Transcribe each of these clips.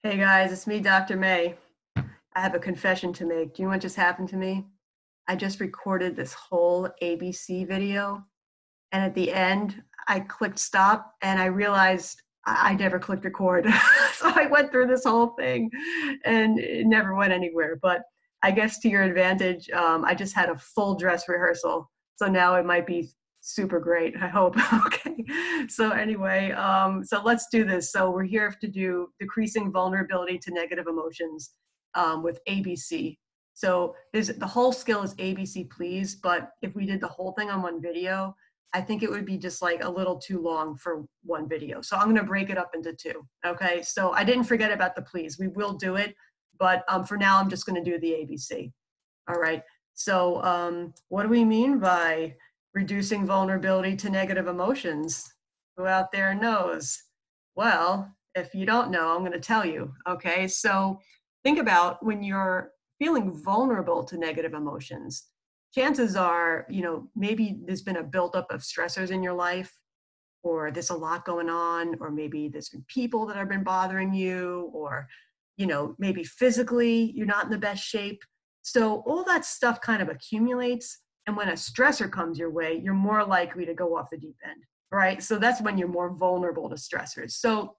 Hey guys, it's me, Dr. May. I have a confession to make. Do you know what just happened to me? I just recorded this whole ABC video, and at the end, I clicked stop and I realized I never clicked record. So I went through this whole thing and it never went anywhere. But I guess to your advantage, I just had a full dress rehearsal. So now it might be super great, I hope. Okay. So anyway, so let's do this. So we're here to do decreasing vulnerability to negative emotions with ABC. So the whole skill is ABC, please. But if we did the whole thing on one video, I think it would be just like a little too long for one video. So I'm going to break it up into two. Okay. So I didn't forget about the please. We will do it. But for now, I'm just going to do the ABC. All right. So what do we mean by reducing vulnerability to negative emotions? Who out there knows? Well, if you don't know, I'm going to tell you. Okay. So think about when you're feeling vulnerable to negative emotions. Chances are, maybe there's been a buildup of stressors in your life, or there's a lot going on, or maybe there's been people that have been bothering you, or, maybe physically you're not in the best shape. So all that stuff kind of accumulates. And when a stressor comes your way, you're more likely to go off the deep end, right? So that's when you're more vulnerable to stressors. So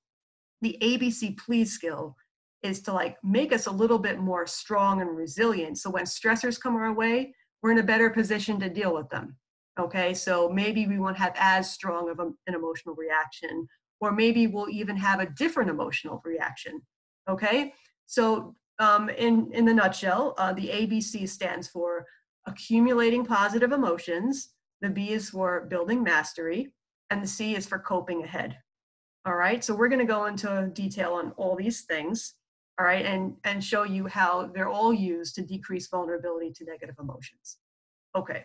the ABC please skill is to make us a little bit more strong and resilient. So when stressors come our way, we're in a better position to deal with them. Okay, so maybe we won't have as strong of an emotional reaction, or maybe we'll even have a different emotional reaction. Okay, so in the nutshell, the ABC stands for accumulating positive emotions, the B is for building mastery, and the C is for coping ahead. All right, so we're going to go into detail on all these things, all right, and show you how they're all used to decrease vulnerability to negative emotions. Okay,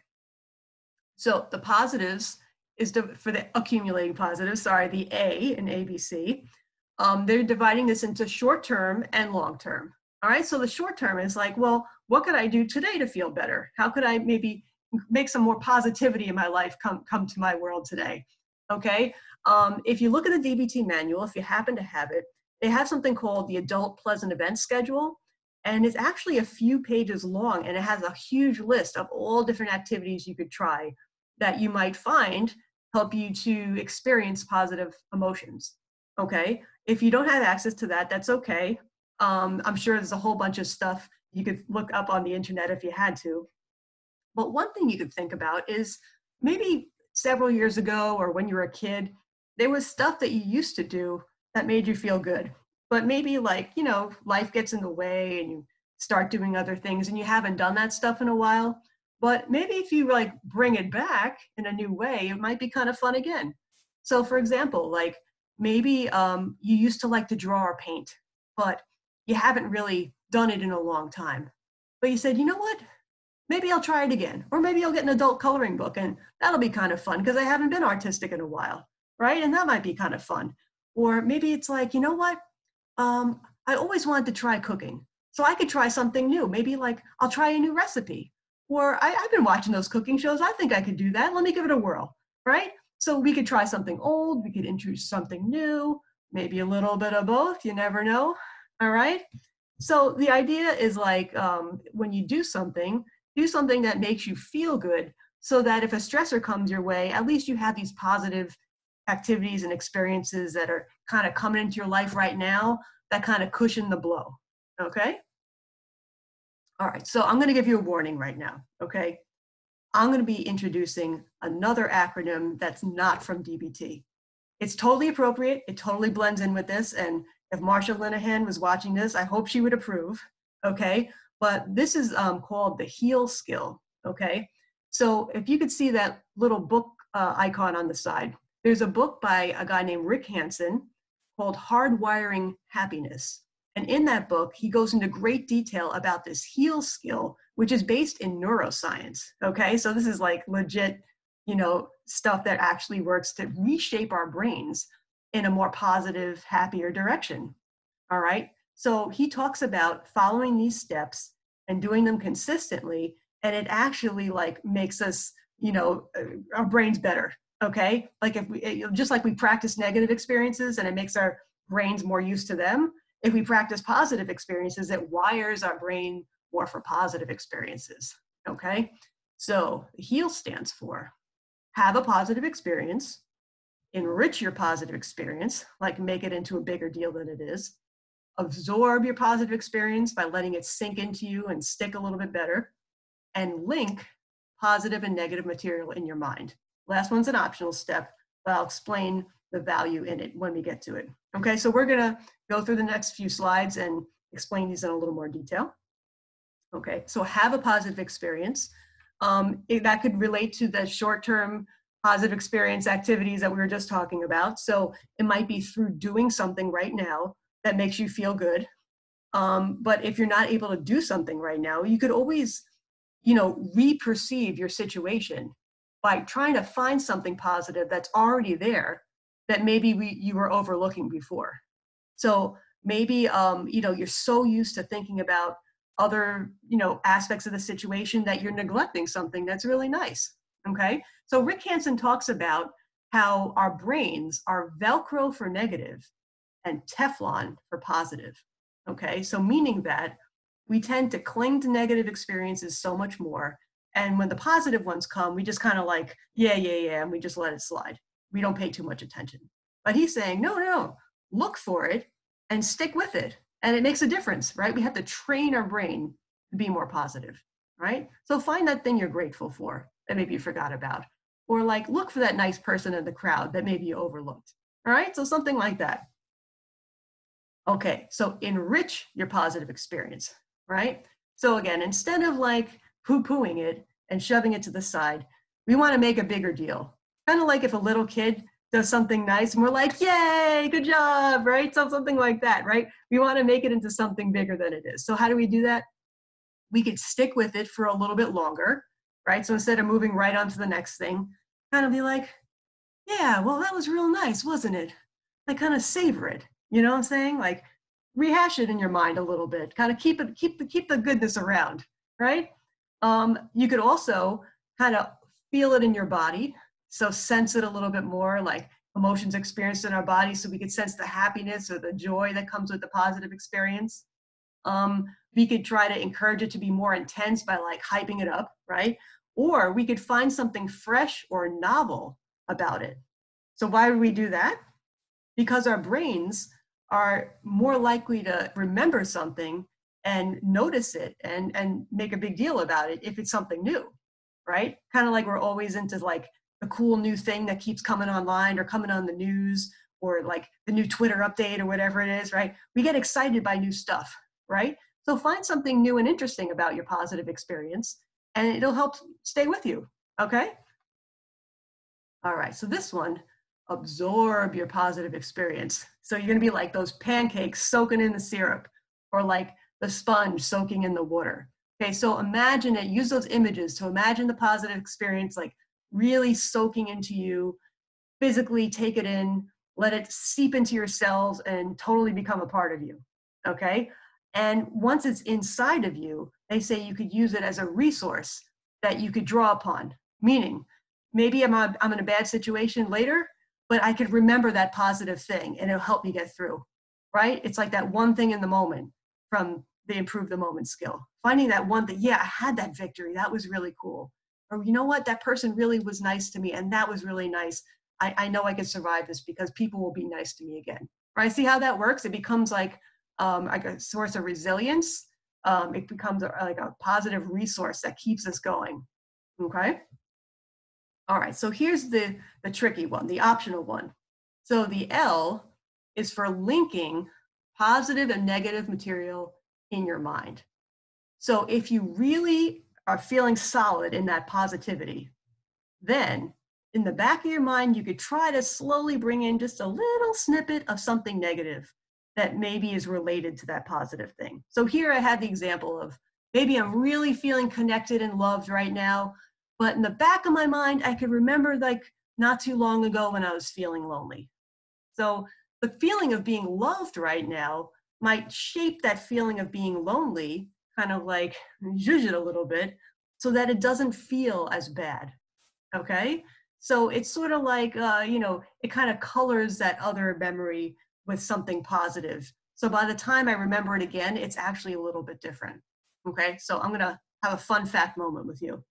so the positives is for the accumulating positives, the A in ABC. They're dividing this into short-term and long-term. All right, so the short-term is like, well, what could I do today to feel better? How could I maybe make some more positivity in my life come to my world today? Okay, if you look at the DBT manual, if you happen to have it, they have something called the Adult Pleasant Event Schedule, and it's actually a few pages long, and it has a huge list of all different activities you could try that you might find help you to experience positive emotions. Okay, if you don't have access to that, that's okay. I'm sure there's a whole bunch of stuff you could look up on the internet if you had to. But one thing you could think about is maybe several years ago or when you were a kid, there was stuff that you used to do that made you feel good. But maybe life gets in the way and you start doing other things and you haven't done that stuff in a while. But maybe if you bring it back in a new way, it might be kind of fun again. So for example, maybe you used to like to draw or paint, but you haven't really done it in a long time. But you said, you know what? Maybe I'll try it again. Or maybe I'll get an adult coloring book and that'll be kind of fun because I haven't been artistic in a while, right? And that might be kind of fun. Or maybe it's like, you know what? I always wanted to try cooking. So I could try something new. Maybe I'll try a new recipe. Or I've been watching those cooking shows. I think I could do that. Let me give it a whirl, right? So we could try something old. We could introduce something new. Maybe a little bit of both. You never know. All right. So the idea is when you do something that makes you feel good so that if a stressor comes your way, at least you have these positive activities and experiences that are kind of coming into your life right now that kind of cushion the blow. Okay? All right, so I'm going to give you a warning right now. Okay? I'm going to be introducing another acronym that's not from DBT. It's totally appropriate. It totally blends in with this. And if Marsha Linehan was watching this, I hope she would approve. Okay? But this is called the HEAL skill. Okay? So if you could see that little book icon on the side, there's a book by a guy named Rick Hanson called Hardwiring Happiness. And in that book, he goes into great detail about this HEAL skill, which is based in neuroscience. Okay? So this is legit, stuff that actually works to reshape our brains in a more positive, happier direction. All right. So he talks about following these steps and doing them consistently, and it actually makes us, our brains better. Okay. If we, just like we practice negative experiences and it makes our brains more used to them, if we practice positive experiences, it wires our brain more for positive experiences, okay? So the HEAL stands for have a positive experience, enrich your positive experience, like make it into a bigger deal than it is, absorb your positive experience by letting it sink into you and stick a little bit better, and link positive and negative material in your mind. Last one's an optional step, but I'll explain the value in it when we get to it. Okay, so we're gonna go through the next few slides and explain these in a little more detail. Okay, so have a positive experience. That could relate to the short-term positive experience activities that we were just talking about. So it might be through doing something right now that makes you feel good. But if you're not able to do something right now, you could always, re-perceive your situation by trying to find something positive that's already there that maybe you were overlooking before. So maybe, you're so used to thinking about other, aspects of the situation that you're neglecting something that's really nice, okay? So Rick Hanson talks about how our brains are Velcro for negative and Teflon for positive, okay? So meaning that we tend to cling to negative experiences so much more, and when the positive ones come, we just kind of like, yeah, and we just let it slide. We don't pay too much attention. But he's saying, no, look for it and stick with it. And it makes a difference, right? We have to train our brain to be more positive, right? So find that thing you're grateful for that maybe you forgot about. Or like look for that nice person in the crowd that maybe you overlooked, all right? So something like that. Okay, so enrich your positive experience, right? So again, instead of like poo-pooing it and shoving it to the side, we want to make a bigger deal. Kind of like if a little kid does something nice and we're like, yay, good job, right? So something like that, right? We want to make it into something bigger than it is. So how do we do that? We could stick with it for a little bit longer, right? So instead of moving right on to the next thing, kind of be like, yeah, well, that was real nice, wasn't it? Like kind of savor it, you know what I'm saying? Like rehash it in your mind a little bit, kind of keep the goodness around, right? You could also kind of feel it in your body. So sense it a little bit more, like emotions experienced in our body, so we could sense the happiness or the joy that comes with the positive experience. We could try to encourage it to be more intense by like hyping it up, right? Or we could find something fresh or novel about it. So why would we do that? Because our brains are more likely to remember something and notice it and make a big deal about it if it's something new, right? Kind of like we're always into like the cool new thing that keeps coming online or coming on the news or like the new Twitter update or whatever it is, right? We get excited by new stuff, right? So find something new and interesting about your positive experience and it'll help stay with you, okay? All right, so this one, absorb your positive experience. So you're gonna be like those pancakes soaking in the syrup or like the sponge soaking in the water. Okay, so imagine it, use those images to imagine the positive experience like really soaking into you, physically take it in, let it seep into your cells and totally become a part of you, okay? And once it's inside of you, they say you could use it as a resource that you could draw upon, meaning maybe I'm in a bad situation later, but I could remember that positive thing and it'll help me get through, right? It's like that one thing in the moment from the improve the moment skill. Finding that one thing, yeah, I had that victory, that was really cool. Or you know what, that person really was nice to me and that was really nice. I know I can survive this because people will be nice to me again, right? See how that works? It becomes like a source of resilience. It becomes like a positive resource that keeps us going, okay? All right, so here's the tricky one, the optional one. So the L is for linking positive and negative material in your mind. So if you really are feeling solid in that positivity, then in the back of your mind, you could try to slowly bring in just a little snippet of something negative that maybe is related to that positive thing. So here I had the example of maybe I'm really feeling connected and loved right now, but in the back of my mind, I could remember like not too long ago when I was feeling lonely. So the feeling of being loved right now might shape that feeling of being lonely, kind of like zhuzh it a little bit so that it doesn't feel as bad, okay? So it's sort of like, it kind of colors that other memory with something positive So by the time I remember it again, it's actually a little bit different. Okay, so I'm gonna have a fun fact moment with you.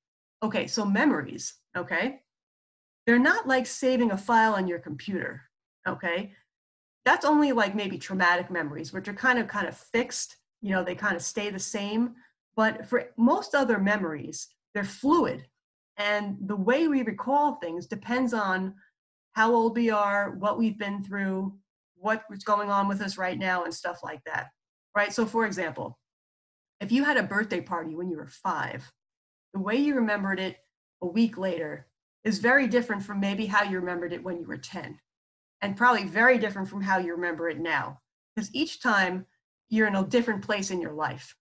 Okay, so memories, okay? They're not like saving a file on your computer, okay? That's only like maybe traumatic memories, which are kind of fixed, you know, they kind of stay the same. But for most other memories, they're fluid. And the way we recall things depends on how old we are, what we've been through, what's going on with us right now, and stuff like that, right? So for example, if you had a birthday party when you were 5, the way you remembered it a week later is very different from maybe how you remembered it when you were 10, and probably very different from how you remember it now. Because each time you're in a different place in your life,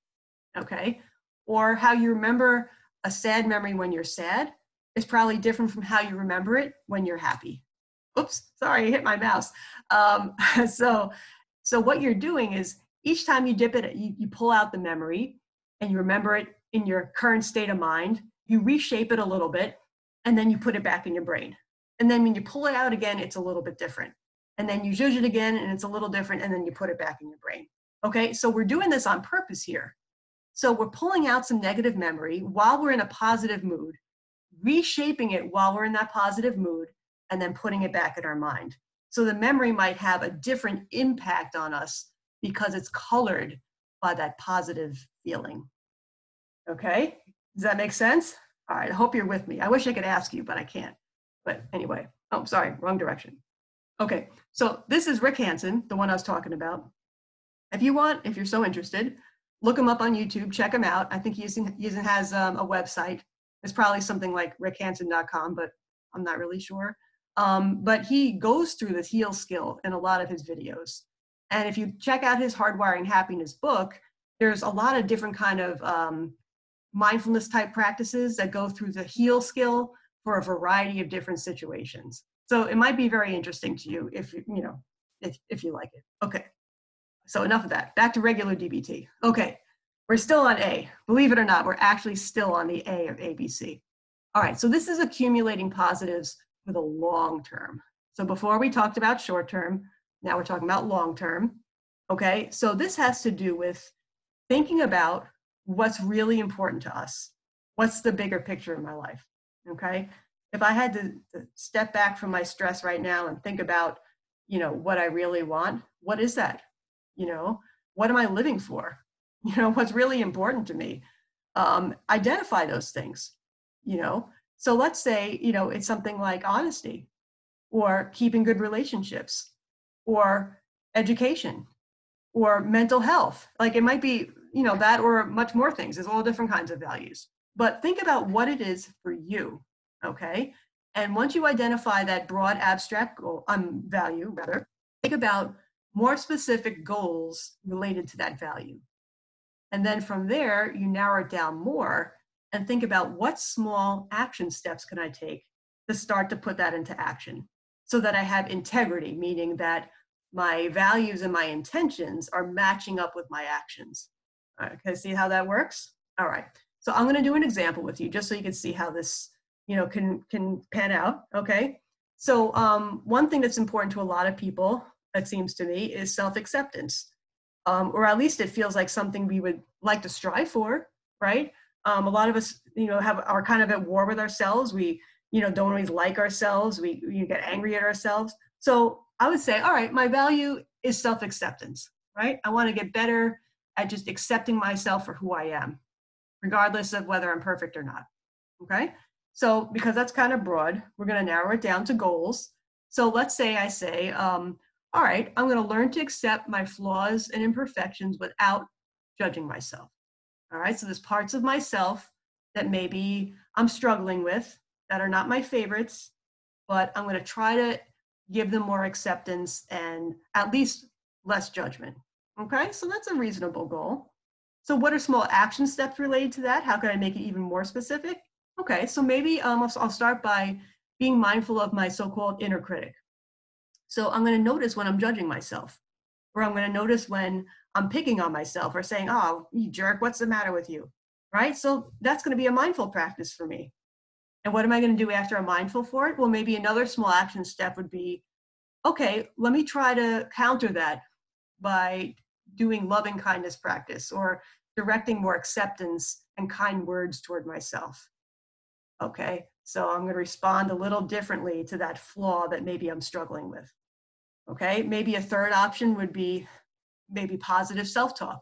okay? Or how you remember a sad memory when you're sad is probably different from how you remember it when you're happy. Oops, sorry, I hit my mouse. Um, so, so what you're doing is each time you dip it, you pull out the memory and you remember it in your current state of mind, you reshape it a little bit, and then you put it back in your brain. And then when you pull it out again, it's a little bit different. And then you zhuzh it again, and it's a little different, and then you put it back in your brain. Okay, so we're doing this on purpose here. So we're pulling out some negative memory while we're in a positive mood, reshaping it while we're in that positive mood, and then putting it back in our mind. So the memory might have a different impact on us because it's colored by that positive feeling. Okay, does that make sense? All right, I hope you're with me. I wish I could ask you, but I can't. But anyway, oh, sorry, wrong direction. Okay, so this is Rick Hanson, the one I was talking about. If you want, if you're so interested, look him up on YouTube, check him out. I think he has a website. It's probably something like rickhanson.com, but I'm not really sure. But he goes through this heal skill in a lot of his videos. And if you check out his Hardwiring Happiness book, there's a lot of different kind of mindfulness type practices that go through the heal skill for a variety of different situations. So it might be very interesting to you if you know if you like it. Okay. So enough of that. Back to regular DBT. Okay, we're still on A. Believe it or not, we're actually still on the A of ABC. All right, so this is accumulating positives for the long term. So before we talked about short term, now we're talking about long term. Okay, so this has to do with thinking about what's really important to us. What's the bigger picture in my life? Okay, if I had to step back from my stress right now and think about, you know, what I really want, what is that? You know, what am I living for? You know, what's really important to me? Identify those things, you know. So let's say, you know, it's something like honesty or keeping good relationships or education or mental health. Like it might be, you know, that or much more things. There's all different kinds of values. But think about what it is for you, okay? And once you identify that broad abstract goal, value, rather, think about more specific goals related to that value. And then from there, you narrow it down more and think about what small action steps can I take to start to put that into action so that I have integrity, meaning that my values and my intentions are matching up with my actions. All right, okay, see how that works? All right, so I'm gonna do an example with you just so you can see how this, you know, can pan out, okay? So one thing that's important to a lot of people, it seems to me, is self-acceptance. Or at least it feels like something we would like to strive for, right? A lot of us, you know, are kind of at war with ourselves. We, you know, don't always like ourselves. We get angry at ourselves. So I would say, all right, my value is self-acceptance, right? I want to get better at just accepting myself for who I am, regardless of whether I'm perfect or not, okay? So because that's kind of broad, we're going to narrow it down to goals. So let's say I say, all right, I'm going to learn to accept my flaws and imperfections without judging myself. All right, so there's parts of myself that maybe I'm struggling with that are not my favorites, but I'm going to try to give them more acceptance and at least less judgment. Okay, so that's a reasonable goal. So what are small action steps related to that? How can I make it even more specific? Okay, so maybe I'll start by being mindful of my so-called inner critic. So I'm going to notice when I'm judging myself, or I'm going to notice when I'm picking on myself or saying, oh, you jerk, what's the matter with you? Right? So that's going to be a mindful practice for me. And what am I going to do after I'm mindful for it? Well, maybe another small action step would be, okay, let me try to counter that by doing loving kindness practice or directing more acceptance and kind words toward myself. Okay, so I'm going to respond a little differently to that flaw that maybe I'm struggling with. Okay, maybe a third option would be maybe positive self-talk.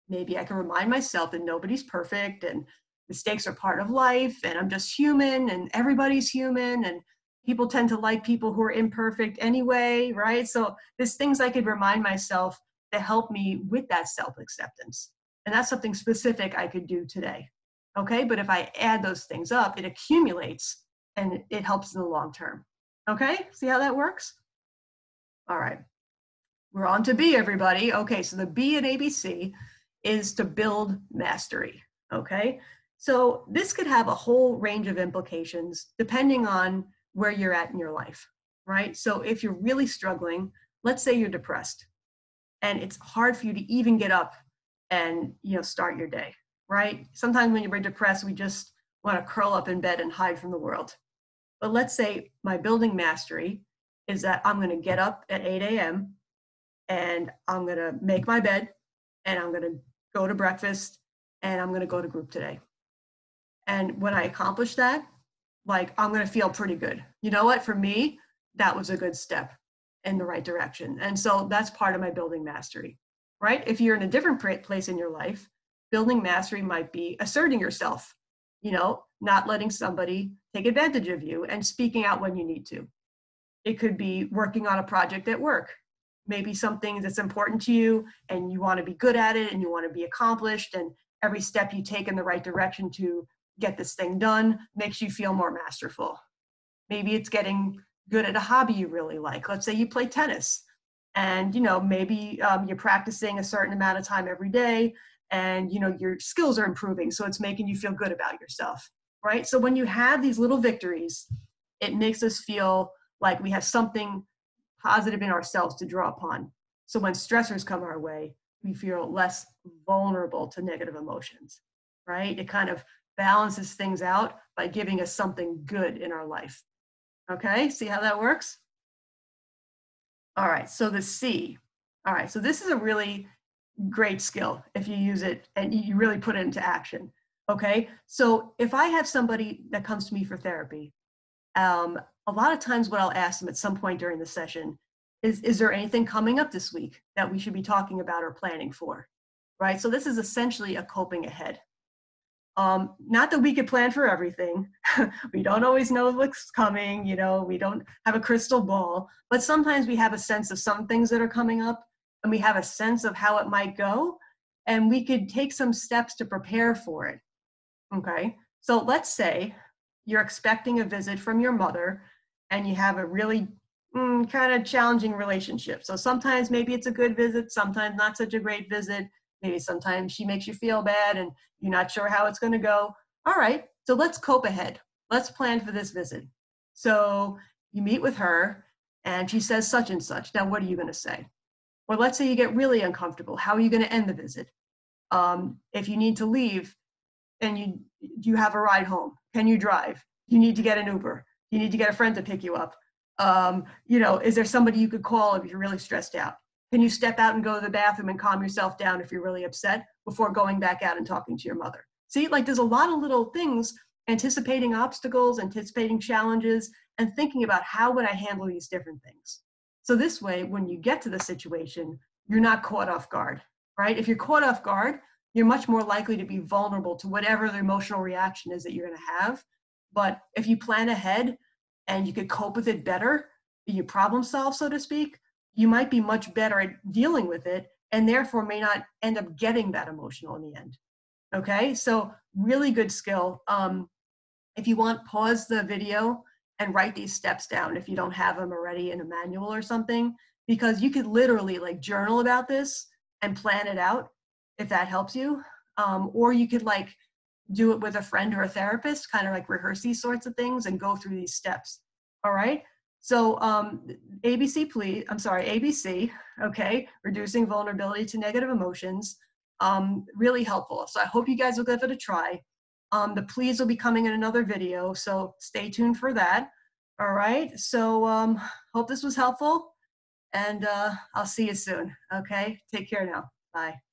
Maybe I can remind myself that nobody's perfect and mistakes are part of life and I'm just human and everybody's human and people tend to like people who are imperfect anyway, right? So there's things I could remind myself to help me with that self-acceptance. And that's something specific I could do today. Okay, but if I add those things up, it accumulates and it helps in the long term. Okay, see how that works? All right. We're on to B, everybody. Okay, so the B in ABC is to build mastery, okay? So this could have a whole range of implications depending on where you're at in your life, right? So if you're really struggling, let's say you're depressed and it's hard for you to even get up and, start your day, right? Sometimes when you're depressed, we just want to curl up in bed and hide from the world. But let's say my building mastery is that I'm going to get up at 8 a.m. and I'm going to make my bed and I'm going to go to breakfast and I'm going to go to group today. And when I accomplish that, I'm going to feel pretty good. You know what? For me, that was a good step in the right direction. And so that's part of my building mastery, right? If you're in a different place in your life, building mastery might be asserting yourself, not letting somebody take advantage of you and speaking out when you need to. It could be working on a project at work. Maybe something that's important to you and you want to be good at it and you want to be accomplished, and every step you take in the right direction to get this thing done makes you feel more masterful. Maybe it's getting good at a hobby you really like. Let's say you play tennis and maybe you're practicing a certain amount of time every day and your skills are improving, so it's making you feel good about yourself, right? So when you have these little victories, it makes us feel like we have something positive in ourselves to draw upon. So when stressors come our way, we feel less vulnerable to negative emotions, right? It kind of balances things out by giving us something good in our life. Okay, see how that works? All right, so the C. All right, so this is a really great skill if you use it and you really put it into action. Okay, so if I have somebody that comes to me for therapy, a lot of times what I'll ask them at some point during the session is there anything coming up this week that we should be talking about or planning for, right? So this is essentially a coping ahead. Not that we could plan for everything. We don't always know what's coming, we don't have a crystal ball, but sometimes we have a sense of some things that are coming up and we have a sense of how it might go, and we could take some steps to prepare for it, okay? So let's say you're expecting a visit from your mother and you have a really kind of challenging relationship. So sometimes maybe it's a good visit, sometimes not such a great visit. Maybe sometimes she makes you feel bad and you're not sure how it's going to go. All right, so let's cope ahead. Let's plan for this visit. So you meet with her and she says such and such. Now, what are you going to say? Or let's say you get really uncomfortable. How are you going to end the visit? If you need to leave and do you have a ride home? Can you drive? You need to get an Uber. You need to get a friend to pick you up. Is there somebody you could call if you're really stressed out? Can you step out and go to the bathroom and calm yourself down if you're really upset before going back out and talking to your mother? See, there's a lot of little things, anticipating obstacles, anticipating challenges, and thinking about how would I handle these different things. So this way, when you get to the situation, you're not caught off guard, right? If you're caught off guard, you're much more likely to be vulnerable to whatever the emotional reaction is that you're going to have. But if you plan ahead and you could cope with it better, you problem solve, so to speak, you might be much better at dealing with it and therefore may not end up getting that emotional in the end. Okay, so really good skill. If you want, pause the video and write these steps down if you don't have them already in a manual or something, because you could literally journal about this and plan it out if that helps you. Or you could do it with a friend or a therapist, kind of rehearse these sorts of things and go through these steps. All right. So ABC, okay, reducing vulnerability to negative emotions, really helpful. So I hope you guys will give it a try. The please will be coming in another video, so stay tuned for that. All right, so hope this was helpful, and I'll see you soon, okay? Take care now. Bye.